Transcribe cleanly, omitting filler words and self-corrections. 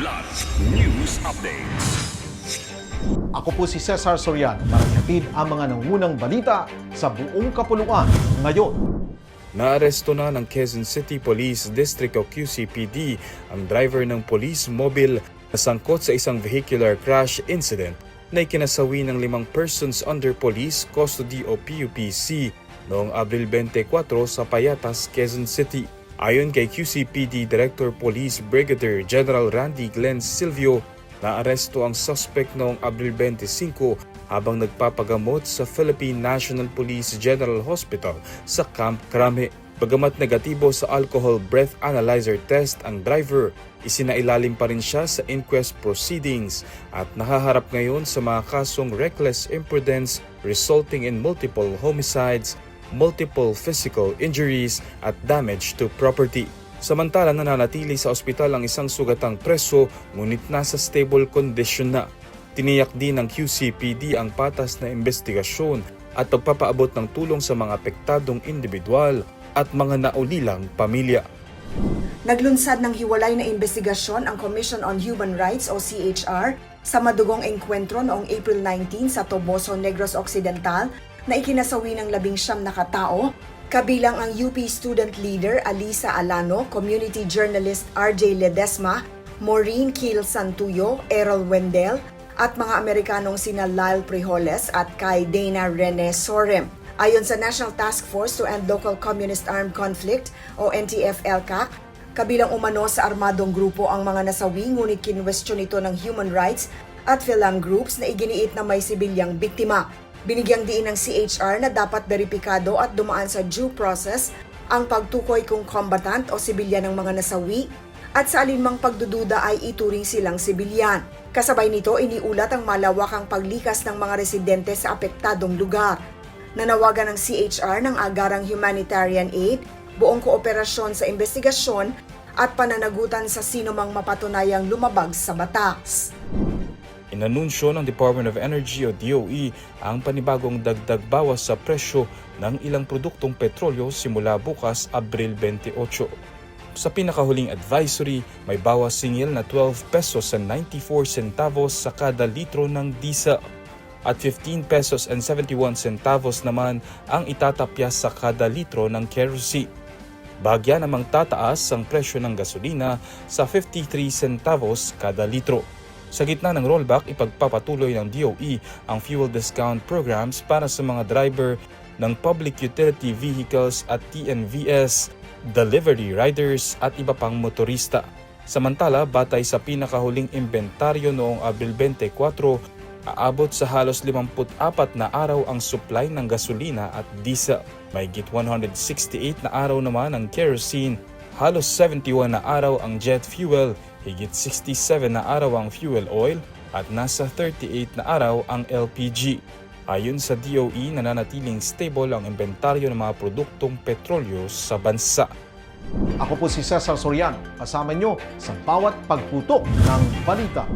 Kilat News Updates. Ako po si Cesar Soriano para hatid ang mga nangunang balita sa buong kapuluan ngayon. Naaresto na ng Quezon City Police District o QCPD ang driver ng police mobile na sangkot sa isang vehicular crash incident na ikinasawi ng 5 persons under police custody o PUPC noong Abril 24 sa Payatas, Quezon City. Ayon kay QCPD Director Police Brigadier General Randy Glenn Silvio, naaresto ang suspect noong Abril 25 habang nagpapagamot sa Philippine National Police General Hospital sa Camp Crame. Bagamat negatibo sa alcohol breath analyzer test ang driver, isinailalim pa rin siya sa inquest proceedings at nahaharap ngayon sa mga kasong reckless imprudence resulting in multiple homicides, multiple physical injuries at damage to property. Samantala nananatili sa ospital ang isang sugatang preso ngunit nasa stable condition na. Tiniyak din ng QCPD ang patas na investigasyon at pagpapaabot ng tulong sa mga apektadong individual at mga naulilang pamilya. Naglunsad ng hiwalay na investigasyon ang Commission on Human Rights o CHR sa madugong engkwentro noong April 19 sa Toboso, Negros Occidental na ikinasawi ng 19 na katao, kabilang ang UP student leader Alisa Alano, community journalist RJ Ledesma, Maureen Kiel Santuyo, Errol Wendell, at mga Amerikanong sina Lyle Frijoles at kay Dana Rene Sorem. Ayon sa National Task Force to End Local Communist Armed Conflict o NTF-ELCAC, kabilang umano sa armadong grupo ang mga nasawi ngunit kinwestiyon ito ng human rights at Philam groups na iginiit na may sibilyang biktima. Binigyang diin ng CHR na dapat beripikado at dumaan sa due process ang pagtukoy kung combatant o sibilyan ng mga nasawi at sa alinmang pagdududa ay ituring silang sibilyan. Kasabay nito, iniulat ang malawakang paglikas ng mga residente sa apektadong lugar. Nanawagan ng CHR ng agarang humanitarian aid, buong kooperasyon sa investigasyon at pananagutan sa sinumang mapatunayang lumabag sa batas. Inanunsyo ng Department of Energy o DOE ang panibagong dagdag bawas sa presyo ng ilang produktong petrolyo simula bukas Abril 28. Sa pinakahuling advisory, may bawas singil na 12 pesos and 94 centavos sa kada litro ng diesel at 15 pesos and 71 centavos naman ang itatapyas sa kada litro ng kerosene. Bagya namang tataas ang presyo ng gasolina sa 53 centavos kada litro. Sa gitna ng rollback, ipagpapatuloy ng DOE ang fuel discount programs para sa mga driver ng public utility vehicles at TNVS, delivery riders at iba pang motorista. Samantala, batay sa pinakahuling inventaryo noong Abril 24, aabot sa halos 54 na araw ang supply ng gasolina at diesel. Mahigit 168 na araw naman ang kerosene, halos 71 na araw ang jet fuel, higit 67 na araw ang fuel oil at nasa 38 na araw ang LPG. Ayon sa DOE, nananatiling stable ang inventaryo ng mga produktong petrolyo sa bansa. Ako po si Cesar Soriano, kasama nyo sa bawat pagputok ng balita.